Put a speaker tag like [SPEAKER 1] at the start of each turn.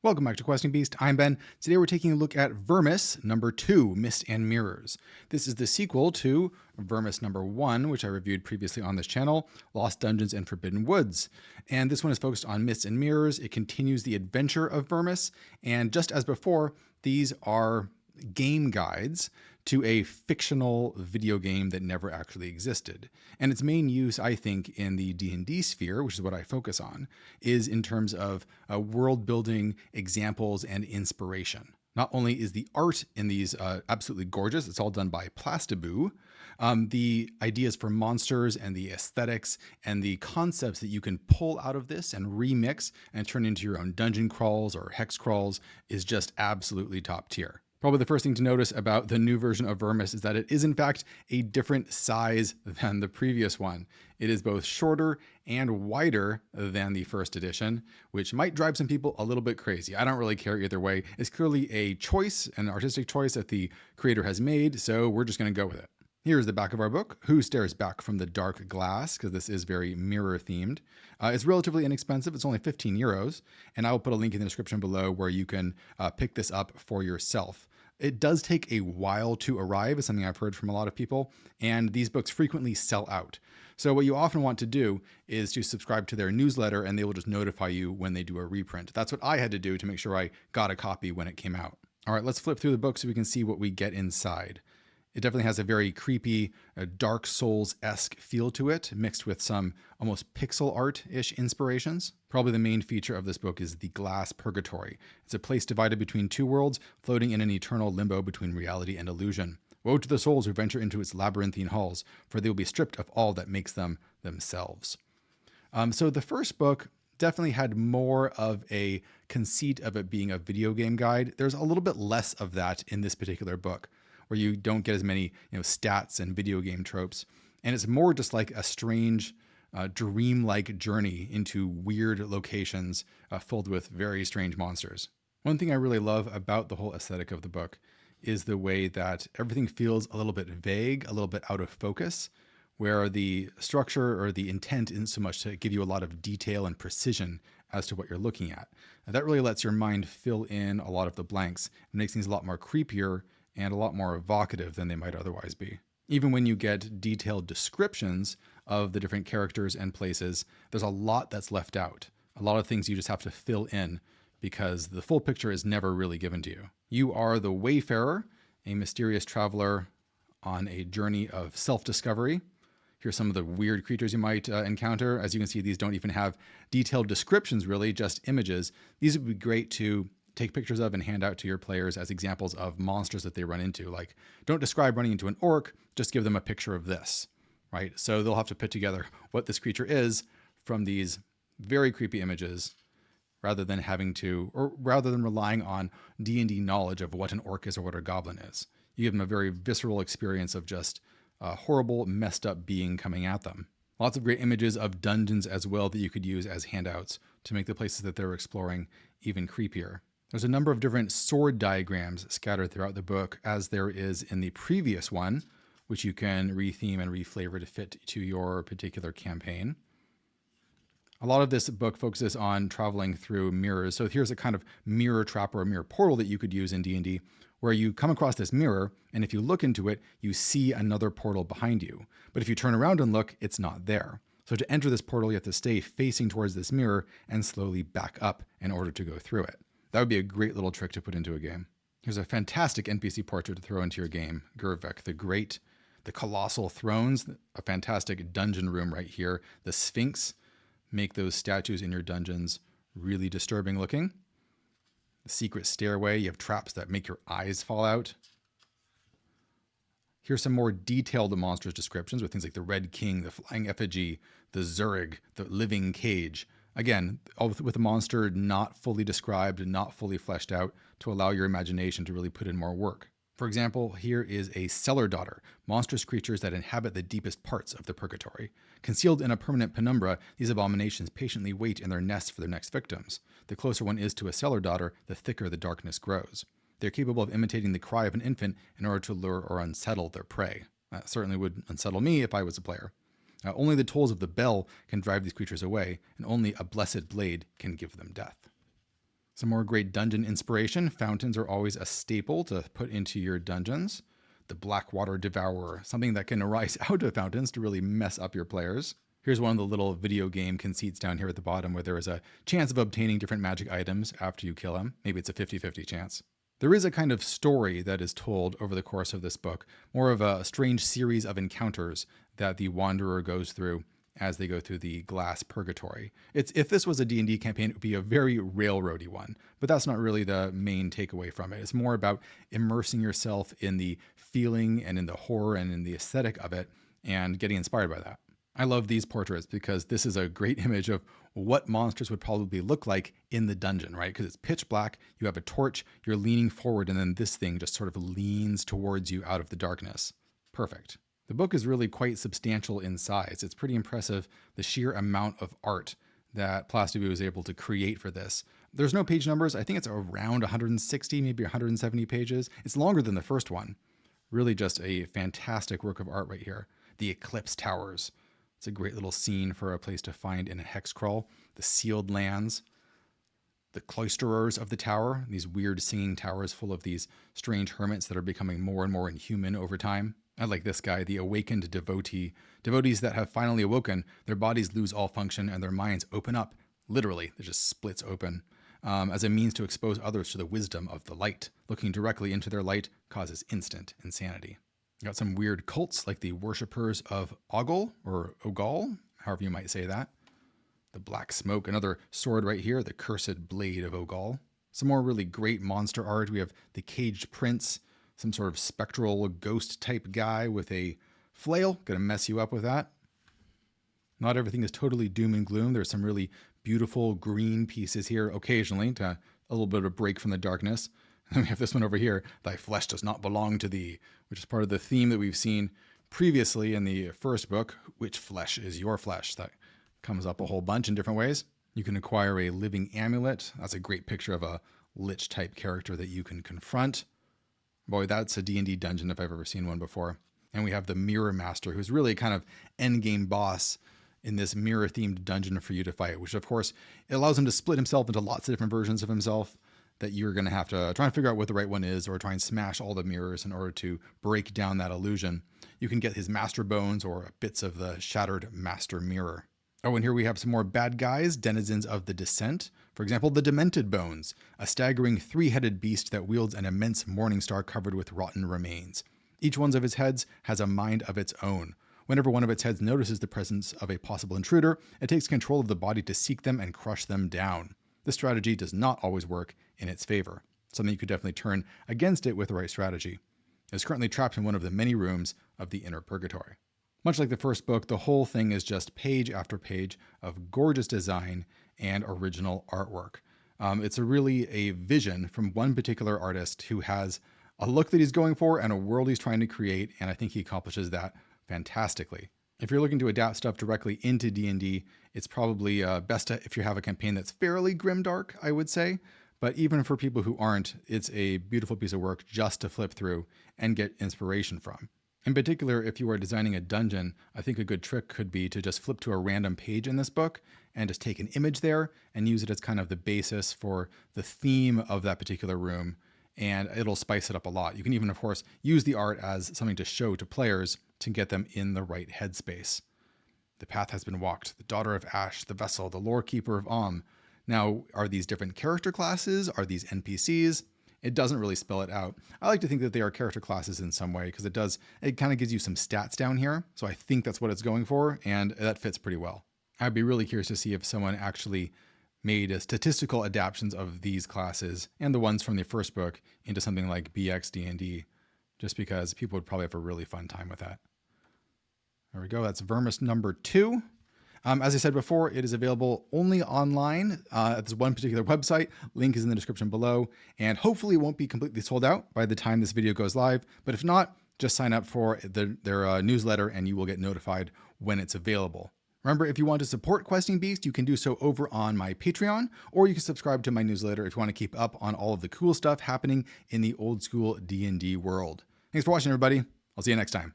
[SPEAKER 1] Welcome back to Questing Beast. I'm Ben. Today we're taking a look at Vermis number 2, Mist and Mirrors. This is the sequel to Vermis number 1, which I reviewed previously on this channel, Lost Dungeons and Forbidden Woods. And this one is focused on Mists and Mirrors. It continues the adventure of Vermis, and just as before, these are game guides to a fictional video game that never actually existed. And its main use, I think, in the D&D sphere, which is what I focus on, is in terms of world building examples and inspiration. Not only is the art in these absolutely gorgeous, it's all done by Plastiboo, the ideas for monsters and the aesthetics and the concepts that you can pull out of this and remix and turn into your own dungeon crawls or hex crawls is just absolutely top tier. Probably the first thing to notice about the new version of Vermis is that it is in fact a different size than the previous one. It is both shorter and wider than the first edition, which might drive some people a little bit crazy. I don't really care either way. It's clearly a choice, an artistic choice that the creator has made, so we're just going to go with it. Here's the back of our book, Who Stares Back from the Dark Glass, because this is very mirror themed. It's relatively inexpensive. It's only 15 euros, and I will put a link in the description below where you can pick this up for yourself. It does take a while to arrive, is something I've heard from a lot of people, and these books frequently sell out. So what you often want to do is to subscribe to their newsletter, and they will just notify you when they do a reprint. That's what I had to do to make sure I got a copy when it came out. All right, let's flip through the book so we can see what we get inside. It definitely has a very creepy, Dark Souls-esque feel to it, mixed with some almost pixel art-ish inspirations. Probably the main feature of this book is the Glass Purgatory. It's a place divided between two worlds, floating in an eternal limbo between reality and illusion. Woe to the souls who venture into its labyrinthine halls, for they will be stripped of all that makes them themselves. So the first book definitely had more of a conceit of it being a video game guide. There's a little bit less of that in this particular book, where you don't get as many stats and video game tropes. And it's more just like a strange, dream-like journey into weird locations filled with very strange monsters. One thing I really love about the whole aesthetic of the book is the way that everything feels a little bit vague, a little bit out of focus, where the structure or the intent isn't so much to give you a lot of detail and precision as to what you're looking at. And that really lets your mind fill in a lot of the blanks and makes things a lot more creepier and a lot more evocative than they might otherwise be. Even when you get detailed descriptions of the different characters and places, there's a lot that's left out. A lot of things you just have to fill in because the full picture is never really given to you. You are the Wayfarer, a mysterious traveler on a journey of self-discovery. Here's some of the weird creatures you might encounter. As you can see, these don't even have detailed descriptions really, just images. These would be great to take pictures of and hand out to your players as examples of monsters that they run into. Like, don't describe running into an orc, just give them a picture of this, right? So they'll have to put together what this creature is from these very creepy images rather than relying on D&D knowledge of what an orc is or what a goblin is. You give them a very visceral experience of just a horrible, messed up being coming at them. Lots of great images of dungeons as well that you could use as handouts to make the places that they're exploring even creepier. There's a number of different sword diagrams scattered throughout the book, as there is in the previous one, which you can retheme and reflavor to fit to your particular campaign. A lot of this book focuses on traveling through mirrors. So here's a kind of mirror trap or a mirror portal that you could use in D&D, where you come across this mirror, and if you look into it, you see another portal behind you. But if you turn around and look, it's not there. So to enter this portal, you have to stay facing towards this mirror and slowly back up in order to go through it. That would be a great little trick to put into a game. Here's a fantastic NPC portrait to throw into your game. Gervek the Great, the Colossal Thrones, a fantastic dungeon room right here. The Sphinx, make those statues in your dungeons really disturbing looking. The secret stairway, you have traps that make your eyes fall out. Here's some more detailed monsters descriptions with things like the Red King, the Flying Effigy, the Zurg, the Living Cage. Again, all with a monster not fully described and not fully fleshed out to allow your imagination to really put in more work. For example, here is a Cellar Daughter, monstrous creatures that inhabit the deepest parts of the purgatory. Concealed in a permanent penumbra, these abominations patiently wait in their nests for their next victims. The closer one is to a Cellar Daughter, the thicker the darkness grows. They're capable of imitating the cry of an infant in order to lure or unsettle their prey. That certainly would unsettle me if I was a player. Only the tolls of the bell can drive these creatures away, and only a blessed blade can give them death. Some more great dungeon inspiration. Fountains are always a staple to put into your dungeons. The Blackwater Devourer, something that can arise out of fountains to really mess up your players. Here's one of the little video game conceits down here at the bottom where there is a chance of obtaining different magic items after you kill him. Maybe it's a 50-50 chance. There is a kind of story that is told over the course of this book, more of a strange series of encounters that the Wanderer goes through as they go through the glass purgatory. If this was a D&D campaign, it would be a very railroady one, but that's not really the main takeaway from it. It's more about immersing yourself in the feeling and in the horror and in the aesthetic of it and getting inspired by that. I love these portraits because this is a great image of what monsters would probably look like in the dungeon, right? Because it's pitch black, you have a torch, you're leaning forward, and then this thing just sort of leans towards you out of the darkness. Perfect. The book is really quite substantial in size. It's pretty impressive, the sheer amount of art that Plastic was able to create for this. There's no page numbers. I think it's around 160, maybe 170 pages. It's longer than the first one. Really just a fantastic work of art right here. The Eclipse Towers. It's a great little scene for a place to find in a hex crawl. The Sealed Lands. The Cloisterers of the Tower. These weird singing towers full of these strange hermits that are becoming more and more inhuman over time. I like this guy, the Awakened Devotee. Devotees that have finally awoken, their bodies lose all function and their minds open up. Literally, it just splits open. As a means to expose others to the wisdom of the light. Looking directly into their light causes instant insanity. You got some weird cults like the Worshippers of Ogle, or Ogal, however you might say that. The Black Smoke, another sword right here, the Cursed Blade of Ogal. Some more really great monster art. We have the Caged Prince, some sort of spectral ghost type guy with a flail. Gonna mess you up with that. Not everything is totally doom and gloom. There's some really beautiful green pieces here occasionally to a little bit of a break from the darkness. And we have this one over here, Thy Flesh Does Not Belong to Thee, which is part of the theme that we've seen previously in the first book, Which Flesh is Your Flesh? That comes up a whole bunch in different ways. You can acquire a living amulet. That's a great picture of a lich type character that you can confront. Boy, that's a D&D dungeon if I've ever seen one before. And we have the Mirror Master, who's really kind of endgame boss in this mirror-themed dungeon for you to fight, which of course, it allows him to split himself into lots of different versions of himself that you're going to have to try and figure out what the right one is, or try and smash all the mirrors in order to break down that illusion. You can get his master bones or bits of the shattered master mirror. Oh, and here we have some more bad guys, denizens of the Descent. For example, the Demented Bones, a staggering three-headed beast that wields an immense morning star covered with rotten remains. Each one of its heads has a mind of its own. Whenever one of its heads notices the presence of a possible intruder, it takes control of the body to seek them and crush them down. This strategy does not always work in its favor, something you could definitely turn against it with the right strategy. It is currently trapped in one of the many rooms of the Inner Purgatory. Much like the first book, the whole thing is just page after page of gorgeous design and original artwork. It's really a vision from one particular artist who has a look that he's going for and a world he's trying to create, and I think he accomplishes that fantastically. If you're looking to adapt stuff directly into D&D, it's probably best if you have a campaign that's fairly grimdark, I would say. But even for people who aren't, it's a beautiful piece of work just to flip through and get inspiration from. In particular, if you are designing a dungeon, I think a good trick could be to just flip to a random page in this book and just take an image there and use it as kind of the basis for the theme of that particular room, and it'll spice it up a lot. You can even, of course, use the art as something to show to players to get them in the right headspace. The path has been walked, the daughter of Ash, the vessel, the lore keeper of Om. Now, are these different character classes? Are these NPCs? It doesn't really spell it out. I like to think that they are character classes in some way because it kind of gives you some stats down here. So I think that's what it's going for, and that fits pretty well. I'd be really curious to see if someone actually made statistical adaptations of these classes and the ones from the first book into something like BX D&D, just because people would probably have a really fun time with that. There we go. That's Vermis number 2. As I said before, it is available only online at this one particular website. Link is in the description below, and hopefully it won't be completely sold out by the time this video goes live. But if not, just sign up for their newsletter and you will get notified when it's available. Remember, if you want to support Questing Beast, you can do so over on my Patreon, or you can subscribe to my newsletter if you want to keep up on all of the cool stuff happening in the old school D&D world. Thanks for watching, everybody. I'll see you next time.